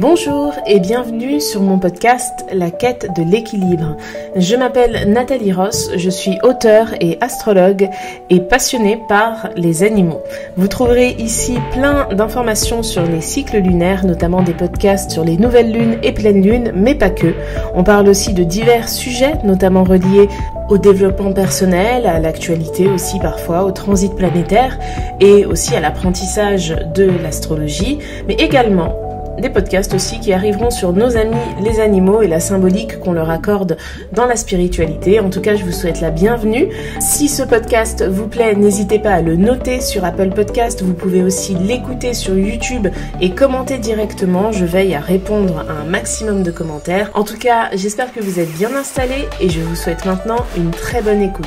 Bonjour et bienvenue sur mon podcast La quête de l'équilibre. Je m'appelle Nathalie Ross, je suis auteure et astrologue et passionnée par les animaux. Vous trouverez ici plein d'informations sur les cycles lunaires, notamment des podcasts sur les nouvelles lunes et pleines lunes, mais pas que. On parle aussi de divers sujets, notamment reliés au développement personnel, à l'actualité aussi parfois, au transit planétaire et aussi à l'apprentissage de l'astrologie, mais également des podcasts aussi qui arriveront sur nos amis les animaux et la symbolique qu'on leur accorde dans la spiritualité. En tout cas, je vous souhaite la bienvenue. Si ce podcast vous plaît, n'hésitez pas à le noter sur Apple Podcast. Vous pouvez aussi l'écouter sur YouTube et commenter directement. Je veille à répondre à un maximum de commentaires. En tout cas, j'espère que vous êtes bien installés et je vous souhaite maintenant une très bonne écoute.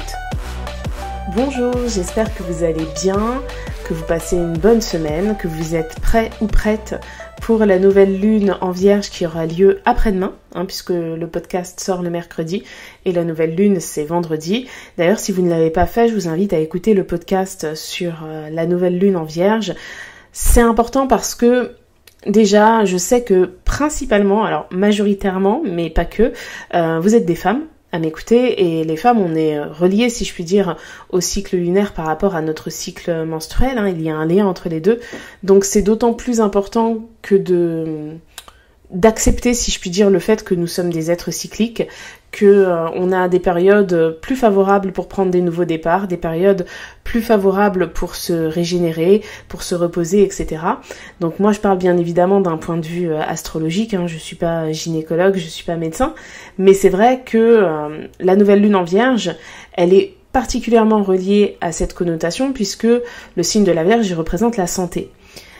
Bonjour, j'espère que vous allez bien, que vous passez une bonne semaine, que vous êtes prêts ou prêtes pour la nouvelle lune en Vierge qui aura lieu après-demain, puisque le podcast sort le mercredi et la nouvelle lune c'est vendredi. D'ailleurs, si vous ne l'avez pas fait, je vous invite à écouter le podcast sur la nouvelle lune en Vierge. C'est important parce que déjà, je sais que principalement, alors majoritairement, mais pas que, vous êtes des femmes à m'écouter, et les femmes, on est reliées, si je puis dire, au cycle lunaire par rapport à notre cycle menstruel, il y a un lien entre les deux, donc c'est d'autant plus important que d'accepter, si je puis dire, le fait que nous sommes des êtres cycliques, que on a des périodes plus favorables pour prendre des nouveaux départs, des périodes plus favorables pour se régénérer, pour se reposer, etc. Donc moi je parle bien évidemment d'un point de vue astrologique, je suis pas gynécologue, je suis pas médecin, mais c'est vrai que la nouvelle lune en Vierge, elle est particulièrement reliée à cette connotation puisque le signe de la Vierge il représente la santé.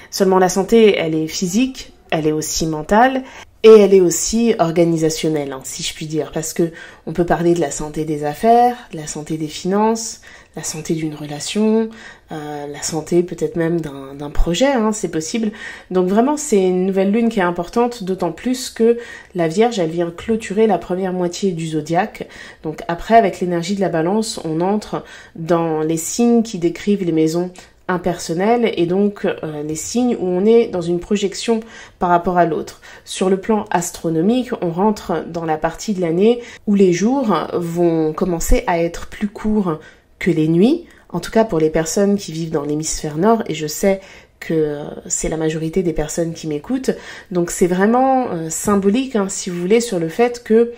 Seulement la santé, elle est physique, elle est aussi mentale, et elle est aussi organisationnelle, si je puis dire, parce que on peut parler de la santé des affaires, de la santé des finances, la santé d'une relation, la santé peut-être même d'un projet, c'est possible. Donc vraiment, c'est une nouvelle lune qui est importante, d'autant plus que la Vierge, elle vient clôturer la première moitié du zodiaque. Donc après, avec l'énergie de la Balance, on entre dans les signes qui décrivent les maisons impersonnel et donc les signes où on est dans une projection par rapport à l'autre. Sur le plan astronomique, on rentre dans la partie de l'année où les jours vont commencer à être plus courts que les nuits, en tout cas pour les personnes qui vivent dans l'hémisphère nord, et je sais que c'est la majorité des personnes qui m'écoutent, donc c'est vraiment symbolique, si vous voulez, sur le fait que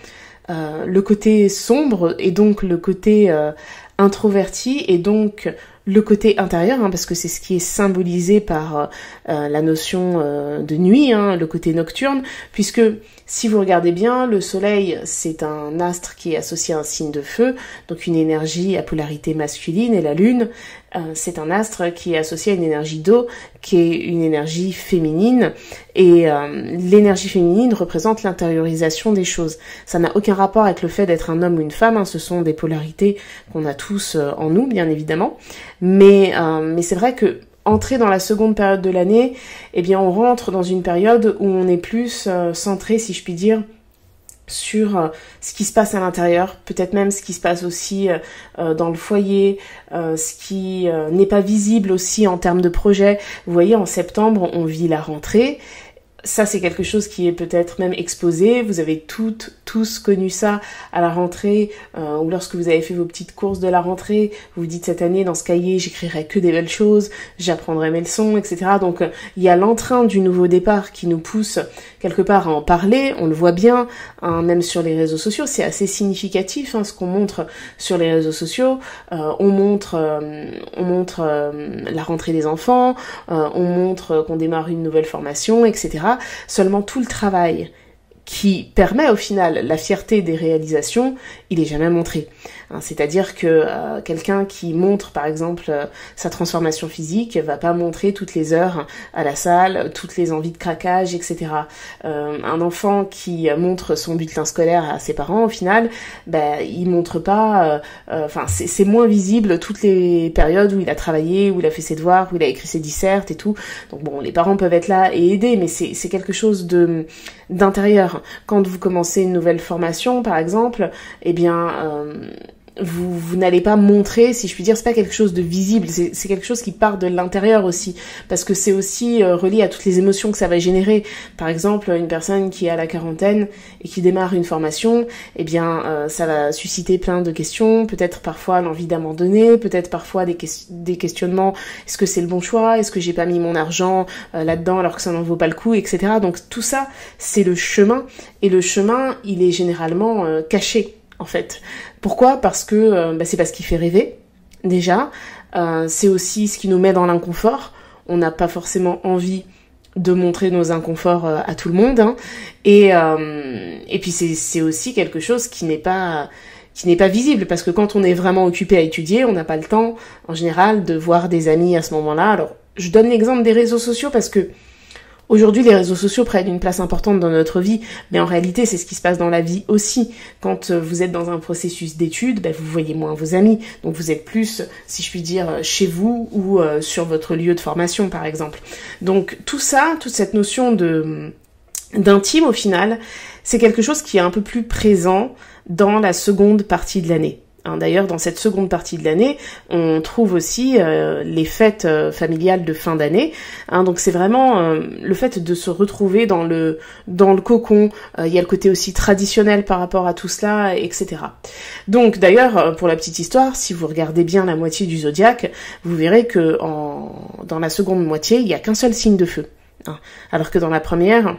le côté sombre et donc le côté introverti et donc le côté intérieur, parce que c'est ce qui est symbolisé par la notion de nuit, le côté nocturne, puisque si vous regardez bien, le soleil c'est un astre qui est associé à un signe de feu, donc une énergie à polarité masculine, et la lune c'est un astre qui est associé à une énergie d'eau, qui est une énergie féminine, et l'énergie féminine représente l'intériorisation des choses. Ça n'a aucun rapport avec le fait d'être un homme ou une femme, ce sont des polarités qu'on a tous en nous, bien évidemment, mais c'est vrai que entrer dans la seconde période de l'année, on rentre dans une période où on est plus centré, si je puis dire, sur ce qui se passe à l'intérieur, peut-être même ce qui se passe aussi dans le foyer, ce qui n'est pas visible aussi en termes de projet. Vous voyez, en septembre, on vit la rentrée. Ça, c'est quelque chose qui est peut-être même exposé. Vous avez tous connu ça à la rentrée, ou lorsque vous avez fait vos petites courses de la rentrée, vous vous dites cette année, dans ce cahier, j'écrirai que des belles choses, j'apprendrai mes leçons, etc. Donc, il y a l'entrain du nouveau départ qui nous pousse quelque part à en parler. On le voit bien, même sur les réseaux sociaux. C'est assez significatif, ce qu'on montre sur les réseaux sociaux. On montre la rentrée des enfants, on montre qu'on démarre une nouvelle formation, etc. Seulement tout le travail qui permet au final la fierté des réalisations, il est jamais montré. C'est-à-dire que quelqu'un qui montre par exemple sa transformation physique va pas montrer toutes les heures à la salle, toutes les envies de craquage, etc. Un enfant qui montre son bulletin scolaire à ses parents, au final, il montre pas, c'est moins visible toutes les périodes où il a travaillé, où il a fait ses devoirs, où il a écrit ses dissertes et tout. Donc bon, les parents peuvent être là et aider, mais c'est quelque chose d'intérieur. Quand vous commencez une nouvelle formation, par exemple, vous n'allez pas montrer, si je puis dire, c'est pas quelque chose de visible, c'est quelque chose qui part de l'intérieur aussi, parce que c'est aussi relié à toutes les émotions que ça va générer. Par exemple, une personne qui est à la quarantaine et qui démarre une formation, eh bien, ça va susciter plein de questions, peut-être parfois l'envie d'abandonner, peut-être parfois des questionnements, est-ce que c'est le bon choix, est-ce que j'ai pas mis mon argent là-dedans alors que ça n'en vaut pas le coup, etc. Donc tout ça, c'est le chemin, et le chemin, il est généralement caché, en fait. Pourquoi ? Parce que c'est parce qu'il fait rêver, déjà. C'est aussi ce qui nous met dans l'inconfort. On n'a pas forcément envie de montrer nos inconforts à tout le monde, hein. Et puis c'est aussi quelque chose qui n'est pas visible, parce que quand on est vraiment occupé à étudier, on n'a pas le temps, en général, de voir des amis à ce moment-là. Alors, je donne l'exemple des réseaux sociaux parce que aujourd'hui, les réseaux sociaux prennent une place importante dans notre vie, mais en réalité, c'est ce qui se passe dans la vie aussi. Quand vous êtes dans un processus d'études, vous voyez moins vos amis, donc vous êtes plus, si je puis dire, chez vous ou sur votre lieu de formation, par exemple. Donc tout ça, toute cette notion d'intime, au final, c'est quelque chose qui est un peu plus présent dans la seconde partie de l'année. D'ailleurs, dans cette seconde partie de l'année, on trouve aussi les fêtes familiales de fin d'année. Donc c'est vraiment le fait de se retrouver dans le cocon. Il y a le côté aussi traditionnel par rapport à tout cela, etc. Donc d'ailleurs, pour la petite histoire, si vous regardez bien la moitié du zodiaque, vous verrez que dans la seconde moitié, il n'y a qu'un seul signe de feu. Alors que dans la première,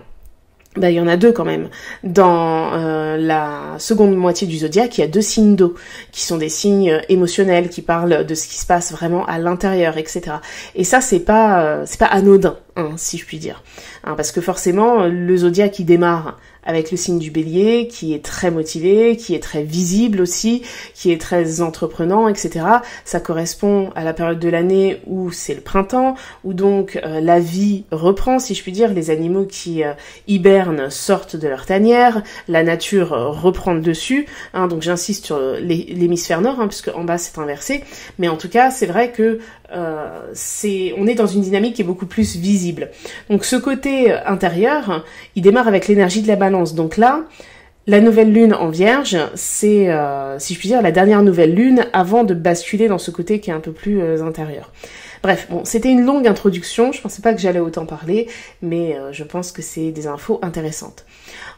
il y en a deux quand même. Dans la seconde moitié du zodiaque, il y a 2 signes d'eau, qui sont des signes émotionnels, qui parlent de ce qui se passe vraiment à l'intérieur, etc. Et ça, c'est pas anodin, si je puis dire. Parce que forcément, le zodiaque, il démarre avec le signe du Bélier, qui est très motivé, qui est très visible aussi, qui est très entreprenant, etc. Ça correspond à la période de l'année où c'est le printemps, où donc la vie reprend, si je puis dire. Les animaux qui hibernent sortent de leur tanière, la nature reprend le dessus. Donc j'insiste sur l'hémisphère nord, puisque en bas c'est inversé. Mais en tout cas, c'est vrai que on est dans une dynamique qui est beaucoup plus visible. Donc ce côté intérieur, il démarre avec l'énergie de la balance. Donc là, la nouvelle lune en Vierge, c'est, si je puis dire, la dernière nouvelle lune avant de basculer dans ce côté qui est un peu plus intérieur. Bref, bon, c'était une longue introduction, je pensais pas que j'allais autant parler, mais je pense que c'est des infos intéressantes.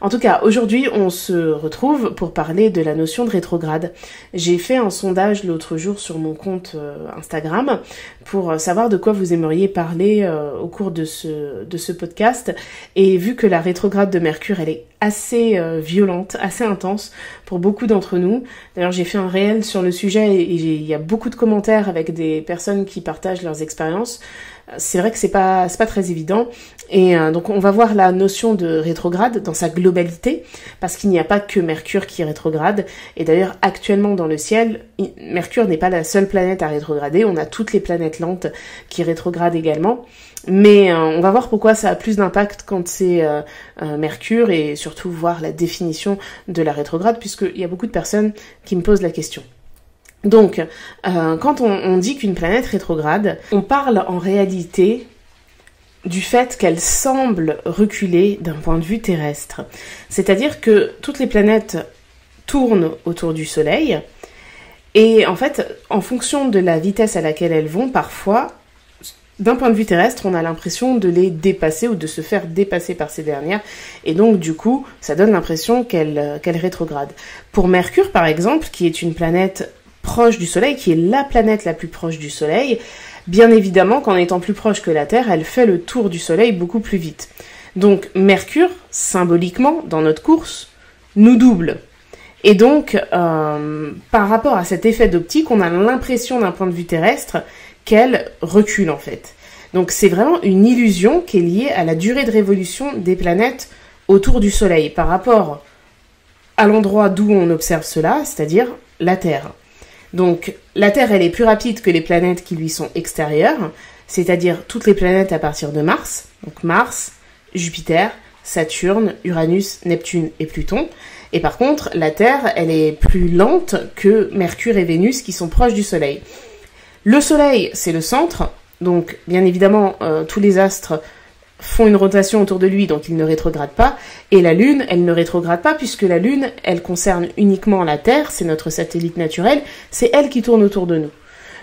En tout cas, aujourd'hui, on se retrouve pour parler de la notion de rétrograde. J'ai fait un sondage l'autre jour sur mon compte Instagram pour savoir de quoi vous aimeriez parler au cours de ce podcast. Et vu que la rétrograde de Mercure, elle est assez violente, assez intense pour beaucoup d'entre nous. D'ailleurs, j'ai fait un réel sur le sujet et il y a beaucoup de commentaires avec des personnes qui partagent leurs expériences. C'est vrai que c'est pas très évident. Et donc on va voir la notion de rétrograde dans sa globalité, parce qu'il n'y a pas que Mercure qui rétrograde. Et d'ailleurs, actuellement dans le ciel, Mercure n'est pas la seule planète à rétrograder. On a toutes les planètes lentes qui rétrogradent également. Mais on va voir pourquoi ça a plus d'impact quand c'est Mercure, et surtout voir la définition de la rétrograde, puisqu'il y a beaucoup de personnes qui me posent la question. Donc, quand on dit qu'une planète rétrograde, on parle en réalité du fait qu'elle semble reculer d'un point de vue terrestre. C'est-à-dire que toutes les planètes tournent autour du Soleil, et en fait, en fonction de la vitesse à laquelle elles vont, parfois, d'un point de vue terrestre, on a l'impression de les dépasser ou de se faire dépasser par ces dernières, et donc du coup, ça donne l'impression qu'elle rétrograde. Pour Mercure, par exemple, qui est une planète proche du Soleil, qui est la planète la plus proche du Soleil, bien évidemment qu'en étant plus proche que la Terre, elle fait le tour du Soleil beaucoup plus vite. Donc Mercure, symboliquement, dans notre course, nous double. Et donc, par rapport à cet effet d'optique, on a l'impression d'un point de vue terrestre qu'elle recule en fait. Donc c'est vraiment une illusion qui est liée à la durée de révolution des planètes autour du Soleil par rapport à l'endroit d'où on observe cela, c'est-à-dire la Terre. Donc la Terre, elle est plus rapide que les planètes qui lui sont extérieures, c'est-à-dire toutes les planètes à partir de Mars, donc Mars, Jupiter, Saturne, Uranus, Neptune et Pluton. Et par contre, la Terre, elle est plus lente que Mercure et Vénus qui sont proches du Soleil. Le Soleil, c'est le centre, donc bien évidemment, tous les astres font une rotation autour de lui, donc ils ne rétrogradent pas, et la Lune, elle ne rétrograde pas, puisque la Lune, elle concerne uniquement la Terre, c'est notre satellite naturel, c'est elle qui tourne autour de nous.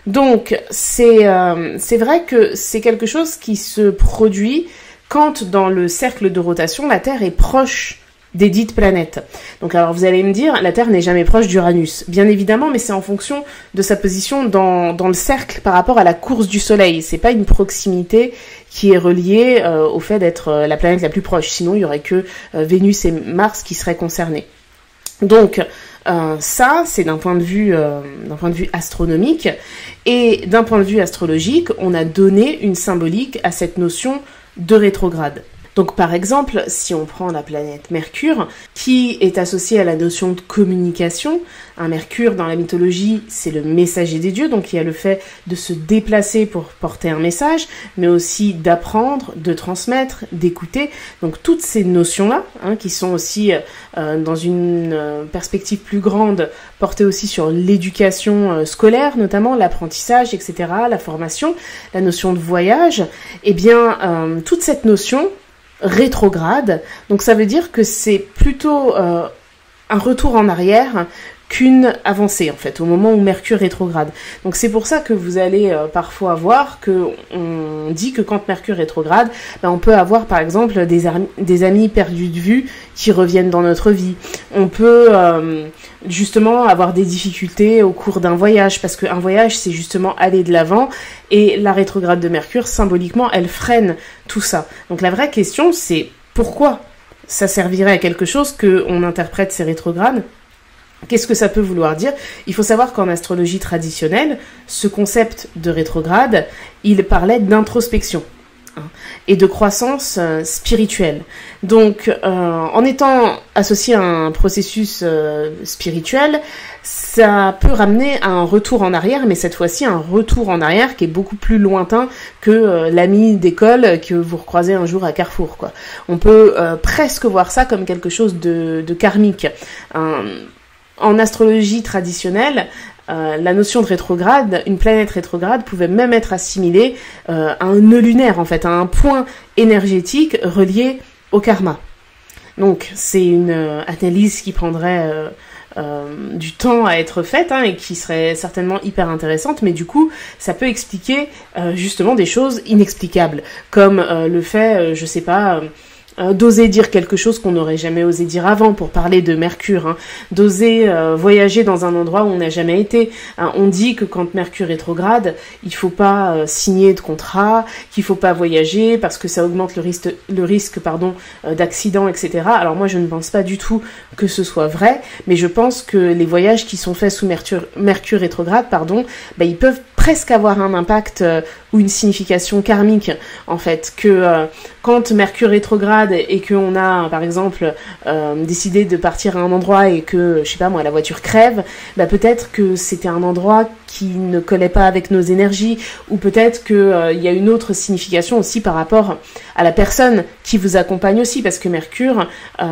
Donc, c'est vrai que c'est quelque chose qui se produit quand, dans le cercle de rotation, la Terre est proche des dites planètes. Donc alors vous allez me dire, la Terre n'est jamais proche d'Uranus. Bien évidemment, mais c'est en fonction de sa position dans le cercle par rapport à la course du Soleil. C'est pas une proximité qui est reliée au fait d'être la planète la plus proche. Sinon, il y aurait que Vénus et Mars qui seraient concernés. Donc ça, c'est d'un point de vue astronomique. Et d'un point de vue astrologique, on a donné une symbolique à cette notion de rétrograde. Donc par exemple, si on prend la planète Mercure, qui est associée à la notion de communication, un Mercure dans la mythologie, c'est le messager des dieux, donc il y a le fait de se déplacer pour porter un message, mais aussi d'apprendre, de transmettre, d'écouter. Donc toutes ces notions-là, qui sont aussi dans une perspective plus grande, portées aussi sur l'éducation scolaire, notamment l'apprentissage, etc., la formation, la notion de voyage, eh bien toute cette notion rétrograde, donc ça veut dire que c'est plutôt un retour en arrière qu'une avancée en fait, au moment où Mercure rétrograde. Donc c'est pour ça que vous allez parfois voir que on dit que quand Mercure rétrograde, on peut avoir par exemple des amis perdus de vue qui reviennent dans notre vie. On peut justement avoir des difficultés au cours d'un voyage, parce qu'un voyage c'est justement aller de l'avant, et la rétrograde de Mercure symboliquement elle freine tout ça. Donc la vraie question c'est pourquoi ça servirait à quelque chose qu'on interprète ces rétrogrades? Qu'est-ce que ça peut vouloir dire? Il faut savoir qu'en astrologie traditionnelle, ce concept de rétrograde, il parlait d'introspection et de croissance spirituelle. Donc, en étant associé à un processus spirituel, ça peut ramener à un retour en arrière, mais cette fois-ci un retour en arrière qui est beaucoup plus lointain que l'ami d'école que vous recroisez un jour à Carrefour, quoi. On peut presque voir ça comme quelque chose de karmique. En astrologie traditionnelle, la notion de rétrograde, une planète rétrograde pouvait même être assimilée à un nœud lunaire, en fait, à un point énergétique relié au karma. Donc c'est une analyse qui prendrait du temps à être faite et qui serait certainement hyper intéressante, mais du coup ça peut expliquer justement des choses inexplicables, comme le fait, je sais pas, d'oser dire quelque chose qu'on n'aurait jamais osé dire avant, pour parler de Mercure, d'oser voyager dans un endroit où on n'a jamais été. On dit que quand Mercure rétrograde, il faut pas signer de contrat, qu'il faut pas voyager parce que ça augmente le risque d'accident, etc. Alors moi je ne pense pas du tout que ce soit vrai, mais je pense que les voyages qui sont faits sous Mercure rétrograde, ils peuvent presque avoir un impact ou une signification karmique, en fait, que quand Mercure rétrograde et qu'on a, par exemple, décidé de partir à un endroit et que, je sais pas moi, la voiture crève, peut-être que c'était un endroit qui ne collait pas avec nos énergies, ou peut-être qu'il y a une autre signification aussi par rapport à la personne qui vous accompagne aussi, parce que Mercure,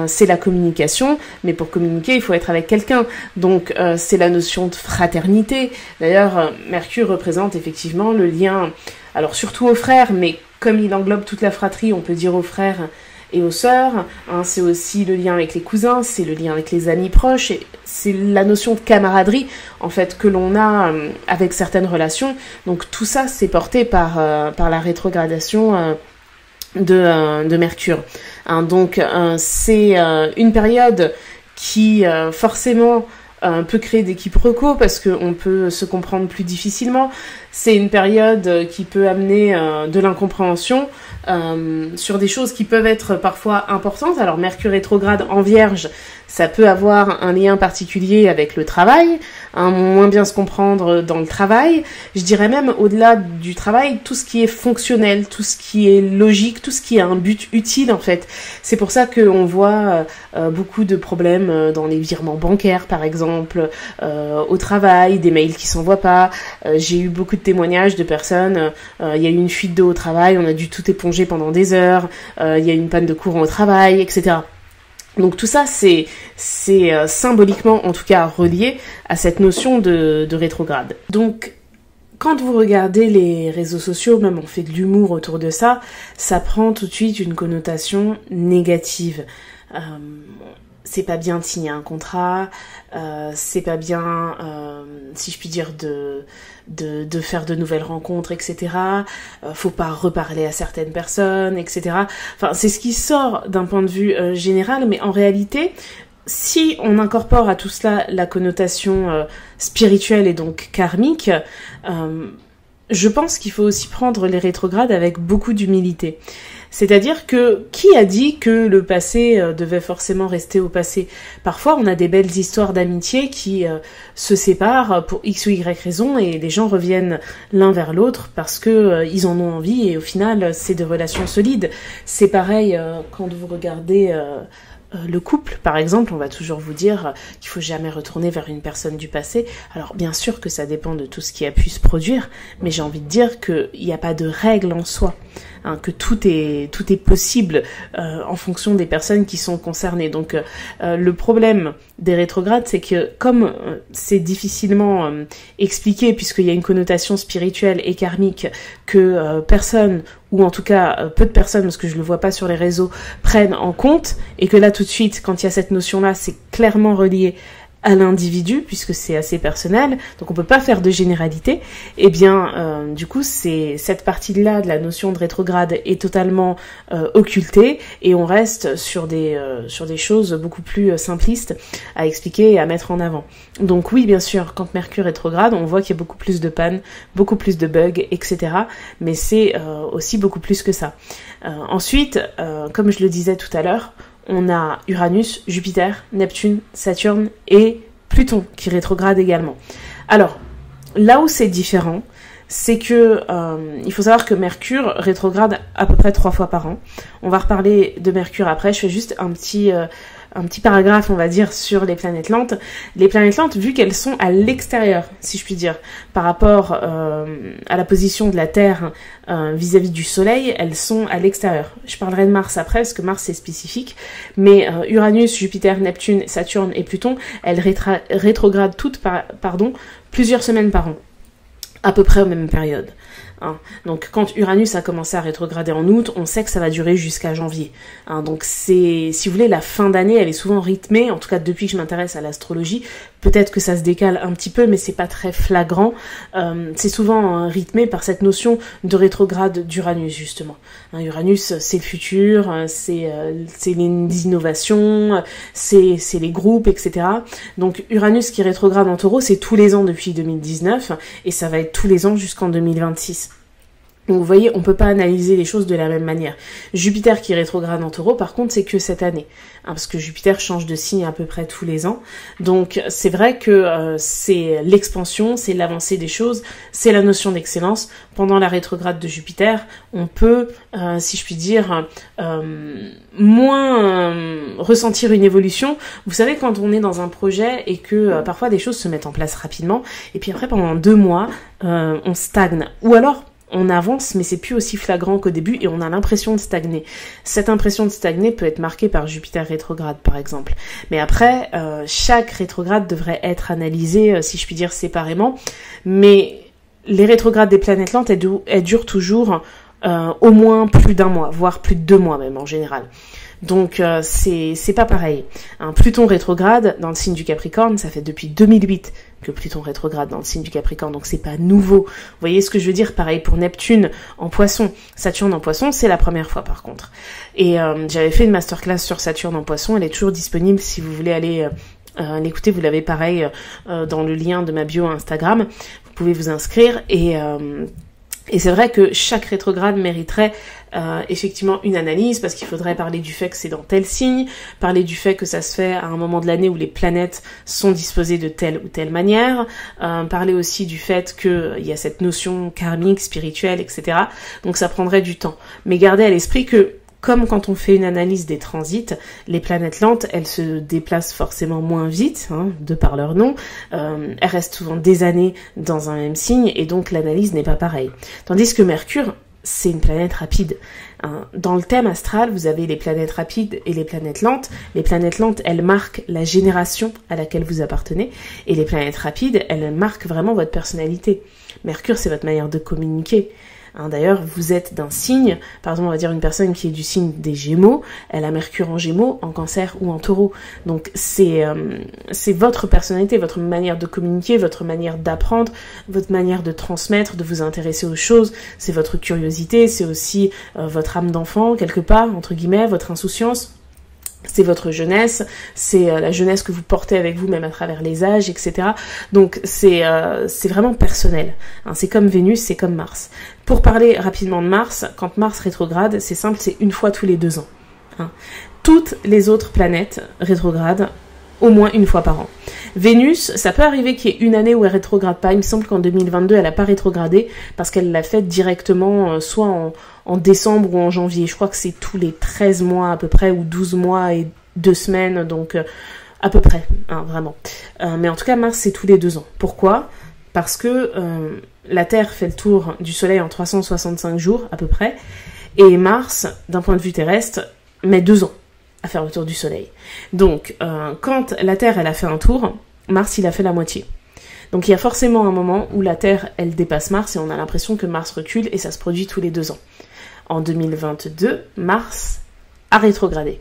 c'est la communication, mais pour communiquer, il faut être avec quelqu'un. Donc, c'est la notion de fraternité. D'ailleurs, Mercure représente effectivement le lien, alors surtout aux frères, mais comme il englobe toute la fratrie, on peut dire aux frères et aux sœurs, c'est aussi le lien avec les cousins, c'est le lien avec les amis proches, et c'est la notion de camaraderie, en fait, que l'on a avec certaines relations. Donc tout ça, c'est porté par la rétrogradation de Mercure. Donc c'est une période qui forcément peut créer des quiproquos parce qu'on peut se comprendre plus difficilement. C'est une période qui peut amener de l'incompréhension sur des choses qui peuvent être parfois importantes. Alors Mercure rétrograde en Vierge, ça peut avoir un lien particulier avec le travail, moins bien se comprendre dans le travail. Je dirais même au-delà du travail, tout ce qui est fonctionnel, tout ce qui est logique, tout ce qui a un but utile en fait. C'est pour ça qu'on voit beaucoup de problèmes dans les virements bancaires par exemple, au travail, des mails qui s'envoient pas. J'ai eu beaucoup de témoignages de personnes, il y a eu une fuite d'eau au travail, on a dû tout éponger pendant des heures, il y a eu une panne de courant au travail, etc. Donc tout ça, c'est symboliquement, en tout cas, relié à cette notion de rétrograde. Donc, quand vous regardez les réseaux sociaux, même on fait de l'humour autour de ça, ça prend tout de suite une connotation négative. C'est pas bien de signer un contrat, c'est pas bien, si je puis dire, de faire de nouvelles rencontres, etc. Faut pas reparler à certaines personnes, etc. Enfin, c'est ce qui sort d'un point de vue général, mais en réalité, si on incorpore à tout cela la connotation spirituelle et donc karmique, je pense qu'il faut aussi prendre les rétrogrades avec beaucoup d'humilité. C'est-à-dire que qui a dit que le passé devait forcément rester au passé? Parfois, on a des belles histoires d'amitié qui se séparent pour X ou Y raison et les gens reviennent l'un vers l'autre parce que ils en ont envie et au final, c'est des relations solides. C'est pareil quand vous regardez le couple, par exemple, on va toujours vous dire qu'il faut jamais retourner vers une personne du passé. Alors, bien sûr que ça dépend de tout ce qui a pu se produire, mais j'ai envie de dire qu'il n'y a pas de règle en soi, hein, que tout est possible en fonction des personnes qui sont concernées. Donc, le problème des rétrogrades, c'est que comme c'est difficilement expliqué, puisqu'il y a une connotation spirituelle et karmique que personne, ou en tout cas peu de personnes, parce que je le vois pas sur les réseaux, prennent en compte, et que là tout de suite, quand il y a cette notion-là, c'est clairement relié à l'individu, puisque c'est assez personnel, donc on peut pas faire de généralité, et bien du coup c'est cette partie-là de la notion de rétrograde est totalement occultée, et on reste sur des choses beaucoup plus simplistes à expliquer et à mettre en avant. Donc oui, bien sûr, quand Mercure rétrograde, on voit qu'il y a beaucoup plus de pannes, beaucoup plus de bugs, etc. Mais c'est aussi beaucoup plus que ça. Ensuite, comme je le disais tout à l'heure, on a Uranus, Jupiter, Neptune, Saturne et Pluton qui rétrograde également. Alors, là où c'est différent, c'est que il faut savoir que Mercure rétrograde à peu près 3 fois par an. On va reparler de Mercure après, je fais juste un petit paragraphe, on va dire, sur les planètes lentes. Les planètes lentes, vu qu'elles sont à l'extérieur, si je puis dire, par rapport à la position de la Terre vis-à-vis du Soleil, elles sont à l'extérieur. Je parlerai de Mars après, parce que Mars c'est spécifique, mais Uranus, Jupiter, Neptune, Saturne et Pluton, elles rétrogradent toutes, plusieurs semaines par an, à peu près aux mêmes périodes. Hein. Donc quand Uranus a commencé à rétrograder en août, on sait que ça va durer jusqu'à janvier. Hein. Donc c'est, si vous voulez, la fin d'année, elle est souvent rythmée, en tout cas depuis que je m'intéresse à l'astrologie, peut-être que ça se décale un petit peu, mais c'est pas très flagrant. C'est souvent rythmé par cette notion de rétrograde d'Uranus, justement. Hein, Uranus, c'est le futur, c'est les innovations, c'est les groupes, etc. Donc Uranus qui rétrograde en Taureau, c'est tous les ans depuis 2019, et ça va être tous les ans jusqu'en 2026. Donc vous voyez, on peut pas analyser les choses de la même manière. Jupiter qui rétrograde en Taureau, par contre, c'est que cette année. Hein, parce que Jupiter change de signe à peu près tous les ans. Donc c'est vrai que c'est l'expansion, c'est l'avancée des choses, c'est la notion d'excellence. Pendant la rétrograde de Jupiter, on peut, si je puis dire, moins ressentir une évolution. Vous savez, quand on est dans un projet et que parfois des choses se mettent en place rapidement, et puis après pendant 2 mois, on stagne. Ou alors, on avance, mais c'est plus aussi flagrant qu'au début et on a l'impression de stagner. Cette impression de stagner peut être marquée par Jupiter rétrograde, par exemple. Mais après, chaque rétrograde devrait être analysé, si je puis dire, séparément. Mais les rétrogrades des planètes lentes, elles durent toujours au moins plus d'1 mois, voire plus de 2 mois même en général. Donc c'est pas pareil. Un Pluton rétrograde dans le signe du Capricorne, ça fait depuis 2008 que Pluton rétrograde dans le signe du Capricorne, donc c'est pas nouveau. Vous voyez ce que je veux dire? Pareil pour Neptune en Poisson. Saturne en Poisson, c'est la première fois par contre. Et j'avais fait une masterclass sur Saturne en Poisson, elle est toujours disponible si vous voulez aller l'écouter, vous l'avez pareil dans le lien de ma bio Instagram. Vous pouvez vous inscrire et c'est vrai que chaque rétrograde mériterait effectivement une analyse, parce qu'il faudrait parler du fait que c'est dans tel signe, parler du fait que ça se fait à un moment de l'année où les planètes sont disposées de telle ou telle manière, parler aussi du fait qu'il y a cette notion karmique, spirituelle, etc. Donc ça prendrait du temps. Mais gardez à l'esprit que comme quand on fait une analyse des transits, les planètes lentes, elles se déplacent forcément moins vite, hein, de par leur nom. Elles restent souvent des années dans un même signe, et donc l'analyse n'est pas pareille. Tandis que Mercure, c'est une planète rapide. Hein. Dans le thème astral, vous avez les planètes rapides et les planètes lentes. Les planètes lentes, elles marquent la génération à laquelle vous appartenez, et les planètes rapides, elles marquent vraiment votre personnalité. Mercure, c'est votre manière de communiquer. Hein, d'ailleurs, vous êtes d'un signe, par exemple, on va dire une personne qui est du signe des Gémeaux, elle a Mercure en Gémeaux, en Cancer ou en Taureau. Donc c'est votre personnalité, votre manière de communiquer, votre manière d'apprendre, votre manière de transmettre, de vous intéresser aux choses. C'est votre curiosité, c'est aussi votre âme d'enfant, quelque part, entre guillemets, votre insouciance. C'est votre jeunesse, c'est la jeunesse que vous portez avec vous même à travers les âges, etc. Donc c'est vraiment personnel. Hein, c'est comme Vénus, c'est comme Mars. Pour parler rapidement de Mars, quand Mars rétrograde, c'est simple, c'est une fois tous les 2 ans. Hein. Toutes les autres planètes rétrogradent au moins une fois par an. Vénus, ça peut arriver qu'il y ait une année où elle rétrograde pas. Il me semble qu'en 2022, elle n'a pas rétrogradé parce qu'elle l'a fait directement soit en décembre ou en janvier. Je crois que c'est tous les 13 mois à peu près, ou 12 mois et 2 semaines, donc à peu près, hein, vraiment. Mais en tout cas, Mars, c'est tous les 2 ans. Pourquoi ? Parce que la Terre fait le tour du Soleil en 365 jours, à peu près, et Mars, d'un point de vue terrestre, met 2 ans à faire le tour du Soleil. Donc, quand la Terre, elle a fait un tour, Mars, il a fait la moitié. Donc, il y a forcément un moment où la Terre, elle dépasse Mars et on a l'impression que Mars recule et ça se produit tous les 2 ans. En 2022, Mars a rétrogradé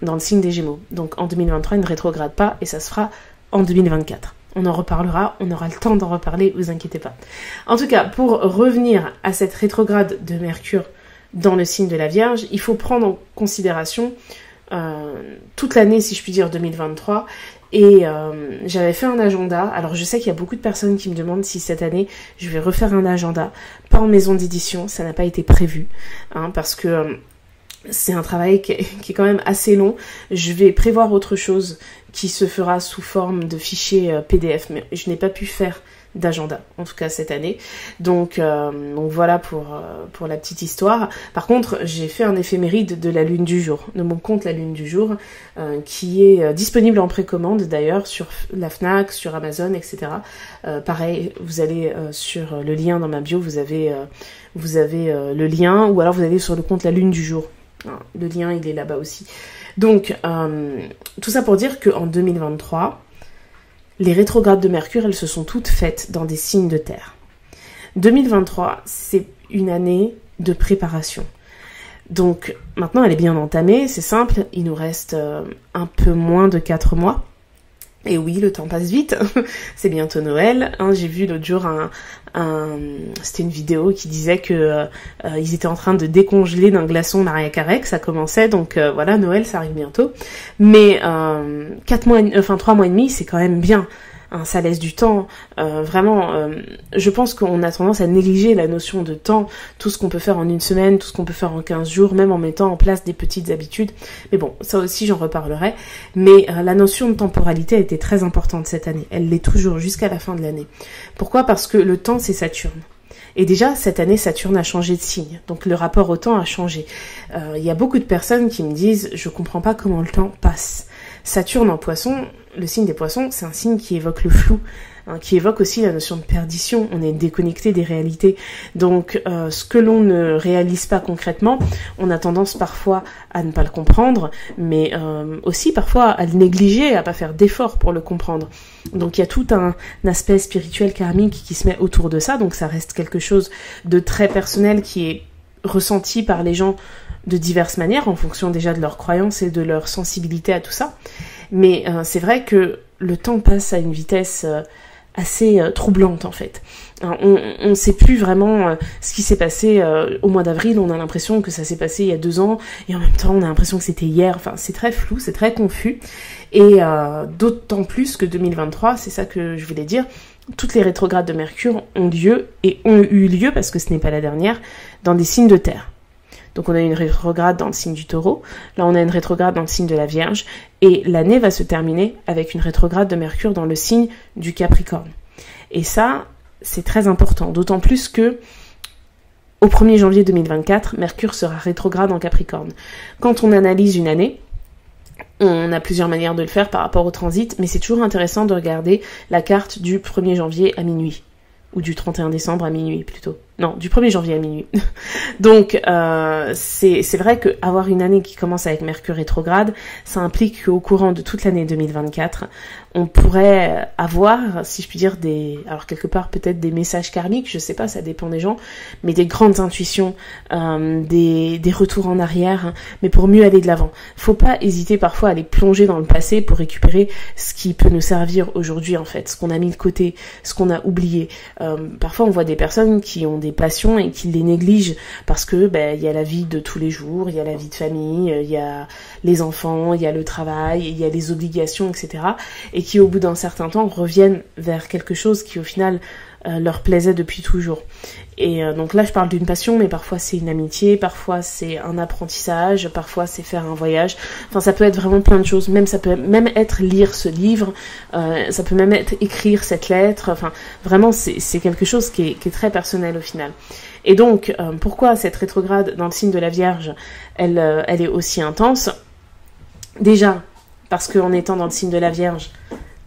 dans le signe des Gémeaux. Donc, en 2023, il ne rétrograde pas et ça se fera en 2024. On en reparlera, on aura le temps d'en reparler, vous inquiétez pas. En tout cas, pour revenir à cette rétrograde de Mercure dans le signe de la Vierge, il faut prendre en considération toute l'année, si je puis dire, 2023, et j'avais fait un agenda. Alors je sais qu'il y a beaucoup de personnes qui me demandent si cette année je vais refaire un agenda, pas en maison d'édition, ça n'a pas été prévu, hein, parce que c'est un travail qui est quand même assez long. Je vais prévoir autre chose qui se fera sous forme de fichier PDF, mais je n'ai pas pu faire d'agenda, en tout cas cette année. Donc voilà pour la petite histoire. Par contre, j'ai fait un éphéméride de la lune du jour, de mon compte La Lune du Jour, qui est disponible en précommande d'ailleurs sur la Fnac, sur Amazon, etc. Pareil, vous allez sur le lien dans ma bio, vous avez le lien, ou alors vous allez sur le compte La Lune du Jour. Le lien, il est là-bas aussi. Donc, tout ça pour dire qu'en 2023, les rétrogrades de Mercure, elles se sont toutes faites dans des signes de terre. 2023, c'est une année de préparation. Donc, maintenant, elle est bien entamée, c'est simple, il nous reste un peu moins de 4 mois. Et oui, le temps passe vite, c'est bientôt Noël. Hein, j'ai vu l'autre jour c'était une vidéo qui disait que ils étaient en train de décongeler d'un glaçon Maria Carré, que ça commençait, donc voilà, Noël, ça arrive bientôt. Mais 3 mois et demi, c'est quand même bien. Hein, ça laisse du temps, vraiment, je pense qu'on a tendance à négliger la notion de temps, tout ce qu'on peut faire en une semaine, tout ce qu'on peut faire en 15 jours, même en mettant en place des petites habitudes. Mais bon, ça aussi j'en reparlerai. Mais la notion de temporalité a été très importante cette année, elle l'est toujours jusqu'à la fin de l'année. Pourquoi ? Parce que le temps, c'est Saturne. Et déjà, cette année, Saturne a changé de signe, donc le rapport au temps a changé. Il y a beaucoup de personnes qui me disent « je comprends pas comment le temps passe ». Saturne en Poisson, le signe des Poissons, c'est un signe qui évoque le flou, hein, qui évoque aussi la notion de perdition. On est déconnecté des réalités. Donc, ce que l'on ne réalise pas concrètement, on a tendance parfois à ne pas le comprendre, mais aussi parfois à le négliger, à pas faire d'efforts pour le comprendre. Donc, il y a tout un aspect spirituel karmique qui se met autour de ça. Donc, ça reste quelque chose de très personnel qui est ressenti par les gens de diverses manières, en fonction déjà de leurs croyances et de leur sensibilité à tout ça. Mais c'est vrai que le temps passe à une vitesse assez troublante, en fait. On ne sait plus vraiment ce qui s'est passé au mois d'avril. On a l'impression que ça s'est passé il y a 2 ans, et en même temps, on a l'impression que c'était hier. Enfin, c'est très flou, c'est très confus. Et d'autant plus que 2023, c'est ça que je voulais dire, toutes les rétrogrades de Mercure ont lieu, et ont eu lieu, parce que ce n'est pas la dernière, dans des signes de terre. Donc on a une rétrograde dans le signe du Taureau, là on a une rétrograde dans le signe de la Vierge, et l'année va se terminer avec une rétrograde de Mercure dans le signe du Capricorne. Et ça, c'est très important, d'autant plus que au 1er janvier 2024, Mercure sera rétrograde en Capricorne. Quand on analyse une année, on a plusieurs manières de le faire par rapport au transit, mais c'est toujours intéressant de regarder la carte du 1er janvier à minuit, ou du 31 décembre à minuit plutôt. Non, du 1er janvier à minuit. Donc, c'est vrai qu'avoir une année qui commence avec Mercure rétrograde, ça implique qu'au courant de toute l'année 2024, on pourrait avoir, si je puis dire, alors quelque part peut-être des messages karmiques, je sais pas, ça dépend des gens, mais des grandes intuitions, des retours en arrière, hein, mais pour mieux aller de l'avant. Faut pas hésiter parfois à aller plonger dans le passé pour récupérer ce qui peut nous servir aujourd'hui en fait, ce qu'on a mis de côté, ce qu'on a oublié. Parfois on voit des personnes qui ont des passions et qui les négligent parce que y a la vie de tous les jours, il y a la vie de famille, il y a les enfants, il y a le travail, il y a les obligations, etc. Et qui au bout d'un certain temps reviennent vers quelque chose qui au final leur plaisait depuis toujours. Et donc là je parle d'une passion, mais parfois c'est une amitié, parfois c'est un apprentissage, parfois c'est faire un voyage, enfin ça peut être vraiment plein de choses, même ça peut même être lire ce livre, ça peut même être écrire cette lettre, enfin vraiment c'est quelque chose qui est très personnel au final. Et donc pourquoi cette rétrograde dans le signe de la Vierge, elle est aussi intense? Déjà parce qu'en étant dans le signe de la Vierge,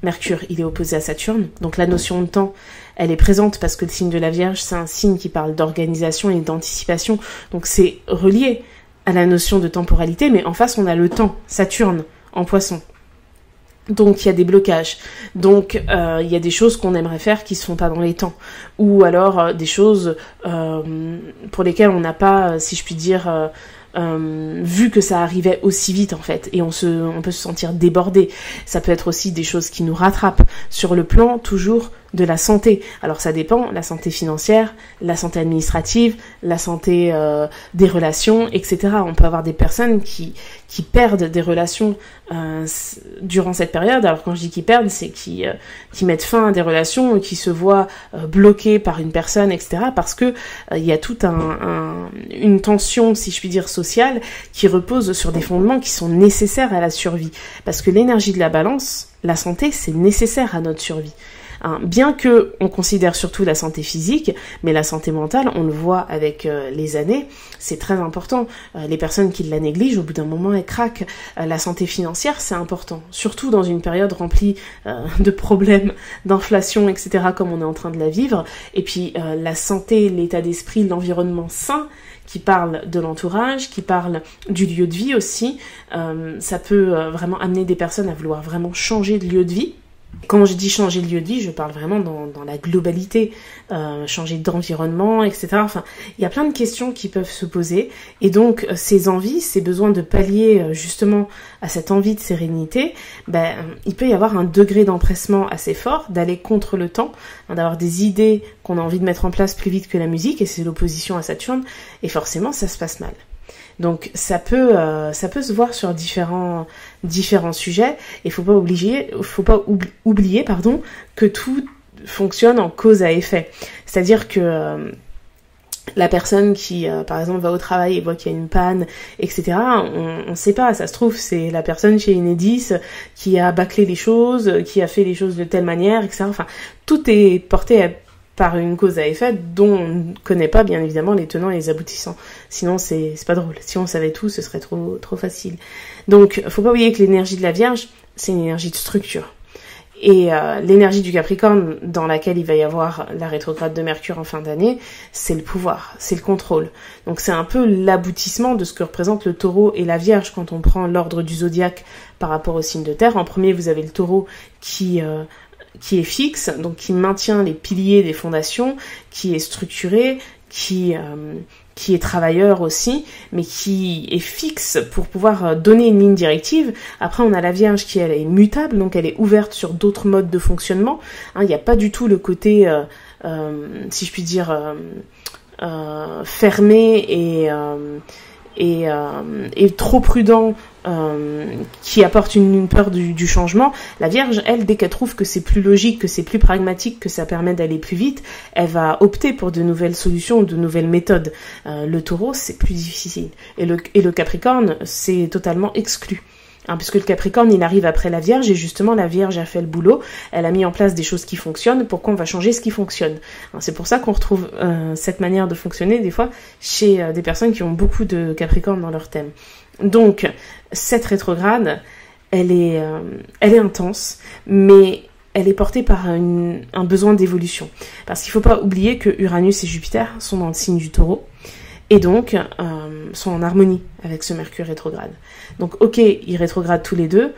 Mercure, il est opposé à Saturne, donc la notion de temps, elle est présente parce que le signe de la Vierge, c'est un signe qui parle d'organisation et d'anticipation, donc c'est relié à la notion de temporalité, mais en face, on a le temps, Saturne, en Poisson. Donc il y a des blocages, donc il y a des choses qu'on aimerait faire qui se font pas dans les temps, ou alors des choses pour lesquelles on n'a pas, si je puis dire, vu que ça arrivait aussi vite en fait, et on peut se sentir débordé. Ça peut être aussi des choses qui nous rattrapent sur le plan toujours de la santé. Alors ça dépend, la santé financière, la santé administrative, la santé des relations, etc. On peut avoir des personnes qui perdent des relations durant cette période. Alors quand je dis qu'ils perdent, c'est qui mettent fin à des relations, qui se voient bloqués par une personne, etc. Parce que il y a toute une tension, si je puis dire, sociale, qui repose sur des fondements qui sont nécessaires à la survie. Parce que l'énergie de la balance, la santé, c'est nécessaire à notre survie. Hein, bien que on considère surtout la santé physique, mais la santé mentale, on le voit avec les années, c'est très important. Les personnes qui la négligent, au bout d'un moment, elles craquent. La santé financière, c'est important, surtout dans une période remplie de problèmes, d'inflation, etc., comme on est en train de la vivre. Et puis la santé, l'état d'esprit, l'environnement sain, qui parle de l'entourage, qui parle du lieu de vie aussi. Ça peut vraiment amener des personnes à vouloir vraiment changer de lieu de vie. Quand je dis changer de lieu de vie, je parle vraiment dans la globalité, changer d'environnement, etc. Enfin, il y a plein de questions qui peuvent se poser. Et donc, ces envies, ces besoins de pallier justement à cette envie de sérénité, il peut y avoir un degré d'empressement assez fort, d'aller contre le temps, d'avoir des idées qu'on a envie de mettre en place plus vite que la musique, et c'est l'opposition à Saturne, et forcément, ça se passe mal. Donc ça peut se voir sur différents sujets, et faut pas oublier que tout fonctionne en cause à effet. C'est-à-dire que la personne qui, par exemple, va au travail et voit qu'il y a une panne, etc., on sait pas, ça se trouve, c'est la personne chez Enedis qui a bâclé les choses, qui a fait les choses de telle manière, etc. Enfin, tout est porté par une cause à effet dont on ne connaît pas bien évidemment les tenants et les aboutissants. Sinon c'est pas drôle. Si on savait tout, ce serait trop facile. Donc faut pas oublier que l'énergie de la Vierge, c'est une énergie de structure. Et l'énergie du Capricorne, dans laquelle il va y avoir la rétrograde de Mercure en fin d'année, c'est le pouvoir, c'est le contrôle. Donc c'est un peu l'aboutissement de ce que représente le Taureau et la Vierge quand on prend l'ordre du zodiaque par rapport au signe de terre. En premier, vous avez le Taureau qui est fixe, donc qui maintient les piliers des fondations, qui est structuré, qui est travailleur aussi, mais qui est fixe pour pouvoir donner une ligne directive. Après, on a la Vierge qui, elle, est mutable, donc elle est ouverte sur d'autres modes de fonctionnement. Il n'y a pas du tout le côté, si je puis dire, fermé et trop prudent, qui apporte une peur du changement. La Vierge, elle, dès qu'elle trouve que c'est plus logique, que c'est plus pragmatique, que ça permet d'aller plus vite, elle va opter pour de nouvelles solutions, de nouvelles méthodes. Le Taureau, c'est plus difficile. Et le Capricorne, c'est totalement exclu. Puisque le Capricorne, il arrive après la Vierge, et justement, la Vierge a fait le boulot, elle a mis en place des choses qui fonctionnent, pourquoi on va changer ce qui fonctionne. C'est pour ça qu'on retrouve cette manière de fonctionner, des fois, chez des personnes qui ont beaucoup de Capricorne dans leur thème. Donc, cette rétrograde, elle est intense, mais elle est portée par un besoin d'évolution. Parce qu'il ne faut pas oublier que Uranus et Jupiter sont dans le signe du Taureau, et donc sont en harmonie avec ce Mercure rétrograde. Donc ok, ils rétrogradent tous les deux.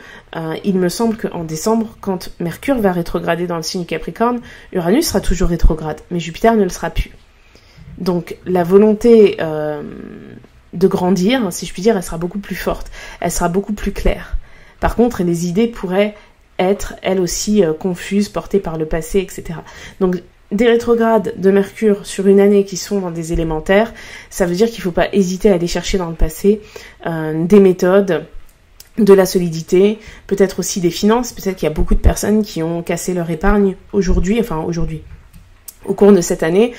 Il me semble qu'en décembre, quand Mercure va rétrograder dans le signe du Capricorne, Uranus sera toujours rétrograde, mais Jupiter ne le sera plus. Donc la volonté de grandir, si je puis dire, elle sera beaucoup plus forte, elle sera beaucoup plus claire. Par contre, les idées pourraient être, elles aussi, confuses, portées par le passé, etc. Donc des rétrogrades de Mercure sur une année qui sont dans des élémentaires, ça veut dire qu'il ne faut pas hésiter à aller chercher dans le passé des méthodes, de la solidité, peut-être aussi des finances. Peut-être qu'il y a beaucoup de personnes qui ont cassé leur épargne aujourd'hui, au cours de cette année,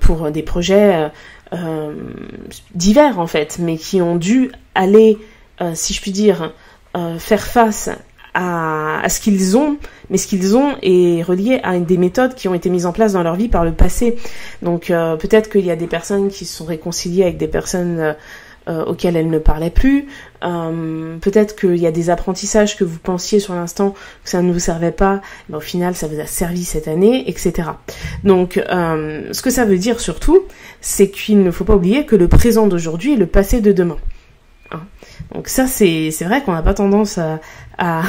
pour des projets divers en fait, mais qui ont dû aller, si je puis dire, faire face à ce qu'ils ont, mais ce qu'ils ont est relié à des méthodes qui ont été mises en place dans leur vie par le passé. Donc peut-être qu'il y a des personnes qui se sont réconciliées avec des personnes auxquelles elles ne parlaient plus. Peut-être qu'il y a des apprentissages que vous pensiez sur l'instant que ça ne vous servait pas, mais au final ça vous a servi cette année, etc. Donc ce que ça veut dire surtout, c'est qu'il ne faut pas oublier que le présent d'aujourd'hui est le passé de demain. Hein. Donc ça c'est vrai qu'on n'a pas tendance à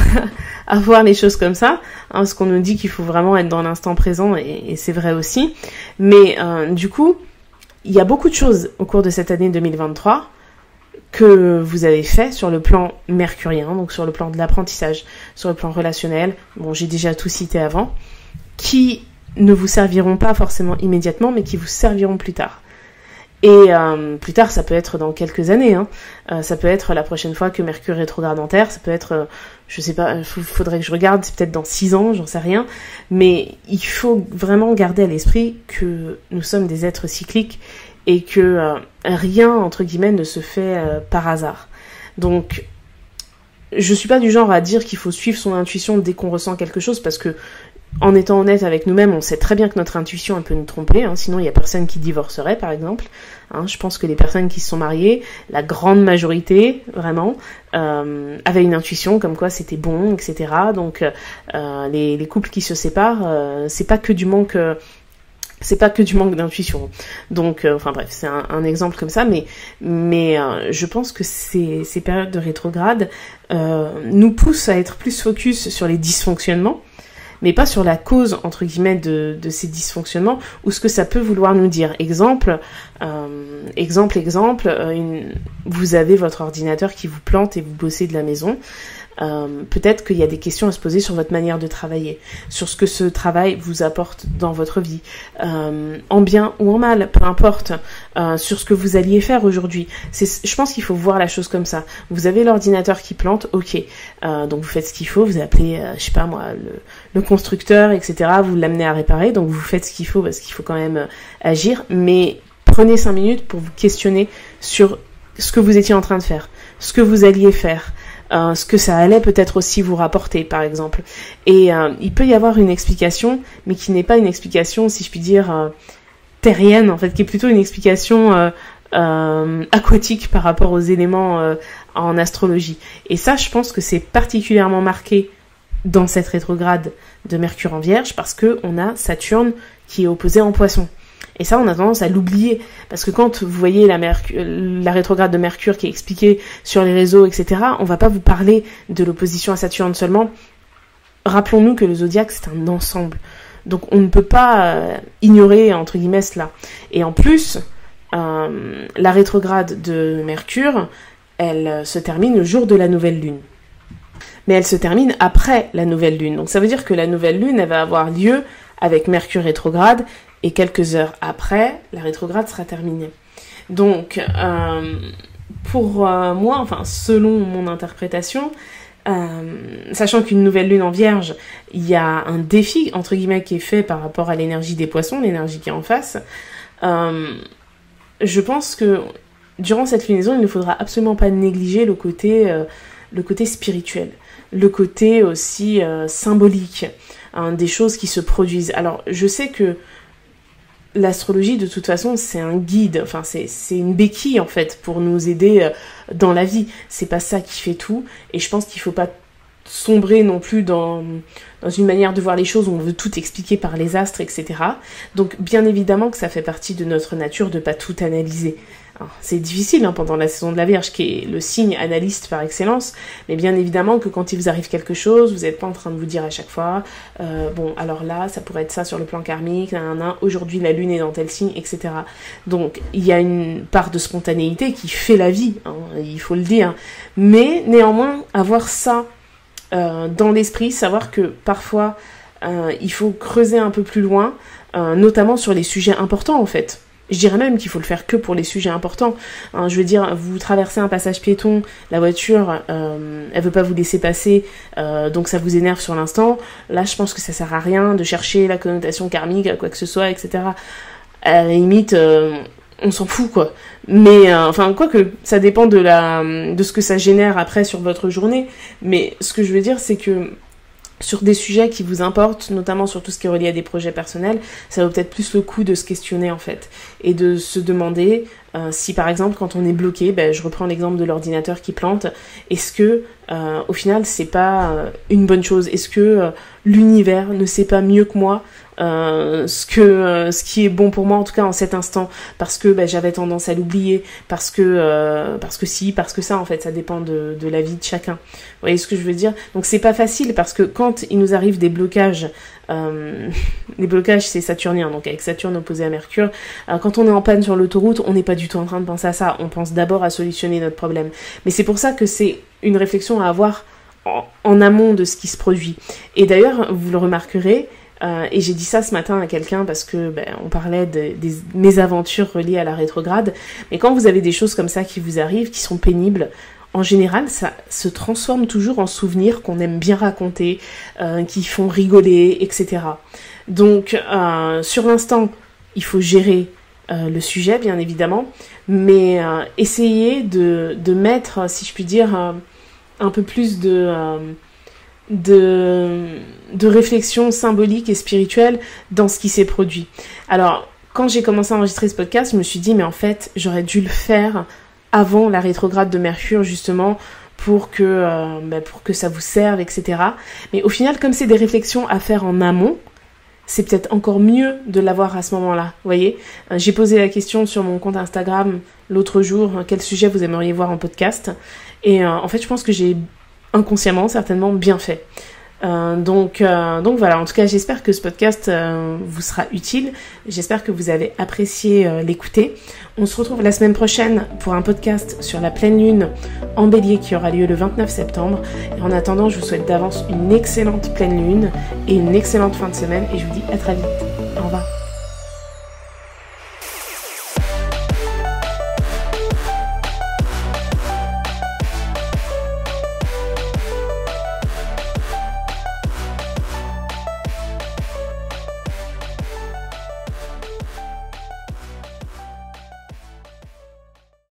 voir les choses comme ça, hein, parce qu'on nous dit qu'il faut vraiment être dans l'instant présent, et c'est vrai aussi. Mais du coup, il y a beaucoup de choses au cours de cette année 2023 que vous avez fait sur le plan mercurien, donc sur le plan de l'apprentissage, sur le plan relationnel, bon j'ai déjà tout cité avant, qui ne vous serviront pas forcément immédiatement, mais qui vous serviront plus tard. Et plus tard, ça peut être dans quelques années, hein. Ça peut être la prochaine fois que Mercure rétrograde en Terre, ça peut être, je sais pas, faudrait que je regarde, c'est peut-être dans 6 ans, j'en sais rien, mais il faut vraiment garder à l'esprit que nous sommes des êtres cycliques et que rien, entre guillemets, ne se fait par hasard. Donc, je suis pas du genre à dire qu'il faut suivre son intuition dès qu'on ressent quelque chose, parce que en étant honnête avec nous-mêmes, on sait très bien que notre intuition, elle peut nous tromper, hein, sinon il y a personne qui divorcerait, par exemple. Hein, je pense que les personnes qui se sont mariées, la grande majorité, vraiment, avaient une intuition comme quoi c'était bon, etc. Donc les couples qui se séparent, c'est pas que du manque d'intuition. Donc, enfin bref, c'est un exemple comme ça, mais je pense que ces périodes de rétrograde nous poussent à être plus focus sur les dysfonctionnements, mais pas sur la cause, entre guillemets, de ces dysfonctionnements, ou ce que ça peut vouloir nous dire. Exemple, vous avez votre ordinateur qui vous plante et vous bossez de la maison. Peut-être qu'il y a des questions à se poser sur votre manière de travailler, sur ce que ce travail vous apporte dans votre vie, en bien ou en mal, peu importe, sur ce que vous alliez faire aujourd'hui. Je pense qu'il faut voir la chose comme ça. Vous avez l'ordinateur qui plante, ok, donc vous faites ce qu'il faut, vous appelez, je sais pas moi, le constructeur, etc., vous l'amenez à réparer, donc vous faites ce qu'il faut parce qu'il faut quand même agir, mais prenez 5 minutes pour vous questionner sur ce que vous étiez en train de faire, ce que vous alliez faire, ce que ça allait peut-être aussi vous rapporter, par exemple. Et il peut y avoir une explication, mais qui n'est pas une explication, si je puis dire, terrienne, en fait, qui est plutôt une explication aquatique par rapport aux éléments en astrologie. Et ça, je pense que c'est particulièrement marqué dans cette rétrograde de Mercure en Vierge, parce que on a Saturne qui est opposé en Poisson. Et ça, on a tendance à l'oublier, parce que quand vous voyez la rétrograde de Mercure qui est expliquée sur les réseaux, etc., on va pas vous parler de l'opposition à Saturne seulement. Rappelons-nous que le zodiaque, c'est un ensemble. Donc on ne peut pas ignorer, entre guillemets, cela. Et en plus, la rétrograde de Mercure, elle se termine le jour de la nouvelle lune. Mais elle se termine après la nouvelle lune. Donc ça veut dire que la nouvelle lune, elle va avoir lieu avec Mercure rétrograde, et quelques heures après, la rétrograde sera terminée. Donc, pour moi, enfin, selon mon interprétation, sachant qu'une nouvelle lune en Vierge, il y a un défi, entre guillemets, qui est fait par rapport à l'énergie des poissons, l'énergie qui est en face, je pense que durant cette lunaison, il ne faudra absolument pas négliger le côté spirituel, le côté aussi symbolique, hein, des choses qui se produisent. Alors, je sais que l'astrologie, de toute façon, c'est un guide, enfin, c'est une béquille, en fait, pour nous aider dans la vie. C'est pas ça qui fait tout, et je pense qu'il faut pas sombrer non plus dans une manière de voir les choses où on veut tout expliquer par les astres, etc. Donc bien évidemment que ça fait partie de notre nature de pas tout analyser. C'est difficile pendant la saison de la Vierge, qui est le signe analyste par excellence, mais bien évidemment que quand il vous arrive quelque chose, vous n'êtes pas en train de vous dire à chaque fois bon, alors là, ça pourrait être ça sur le plan karmique, aujourd'hui la lune est dans tel signe, etc. Donc il y a une part de spontanéité qui fait la vie, il faut le dire, mais néanmoins, avoir ça dans l'esprit, savoir que parfois il faut creuser un peu plus loin, notamment sur les sujets importants en fait. Je dirais même qu'il faut le faire que pour les sujets importants. Je veux dire, vous traversez un passage piéton, la voiture, elle veut pas vous laisser passer, donc ça vous énerve sur l'instant. Là, je pense que ça sert à rien de chercher la connotation karmique, quoi que ce soit, etc. À la limite, on s'en fout, quoi. Mais, quoique, ça dépend de ce que ça génère après sur votre journée. Mais ce que je veux dire, c'est que sur des sujets qui vous importent, notamment sur tout ce qui est relié à des projets personnels, ça vaut peut-être plus le coup de se questionner en fait, et de se demander si par exemple quand on est bloqué, je reprends l'exemple de l'ordinateur qui plante, est-ce que au final c'est pas une bonne chose, est-ce que l'univers ne sait pas mieux que moi ce qui est bon pour moi en tout cas en cet instant, parce que j'avais tendance à l'oublier, parce que ça en fait, ça dépend de la vie de chacun. Vous voyez ce que je veux dire? Donc c'est pas facile, parce que quand il nous arrive des blocages, les blocages c'est saturnien, donc avec Saturne opposé à Mercure, quand on est en panne sur l'autoroute, on n'est pas du tout en train de penser à ça, on pense d'abord à solutionner notre problème. Mais c'est pour ça que c'est une réflexion à avoir en amont de ce qui se produit. Et d'ailleurs, vous le remarquerez, et j'ai dit ça ce matin à quelqu'un parce que on parlait des mésaventures reliées à la rétrograde, mais quand vous avez des choses comme ça qui vous arrivent, qui sont pénibles, en général, ça se transforme toujours en souvenirs qu'on aime bien raconter, qui font rigoler, etc. Donc, sur l'instant, il faut gérer le sujet, bien évidemment, mais essayer de mettre, si je puis dire, un peu plus de réflexion symbolique et spirituelle dans ce qui s'est produit. Alors, quand j'ai commencé à enregistrer ce podcast, je me suis dit, mais en fait, j'aurais dû le faire avant la rétrograde de Mercure, justement, pour que ça vous serve, etc. Mais au final, comme c'est des réflexions à faire en amont, c'est peut-être encore mieux de l'avoir à ce moment-là, vous voyez. J'ai posé la question sur mon compte Instagram l'autre jour, quel sujet vous aimeriez voir en podcast, et en fait, je pense que j'ai inconsciemment, certainement, bien fait. Donc voilà, en tout cas j'espère que ce podcast vous sera utile, j'espère que vous avez apprécié l'écouter. On se retrouve la semaine prochaine pour un podcast sur la pleine lune en Bélier qui aura lieu le 29 septembre, et en attendant je vous souhaite d'avance une excellente pleine lune et une excellente fin de semaine, et je vous dis à très vite, au revoir.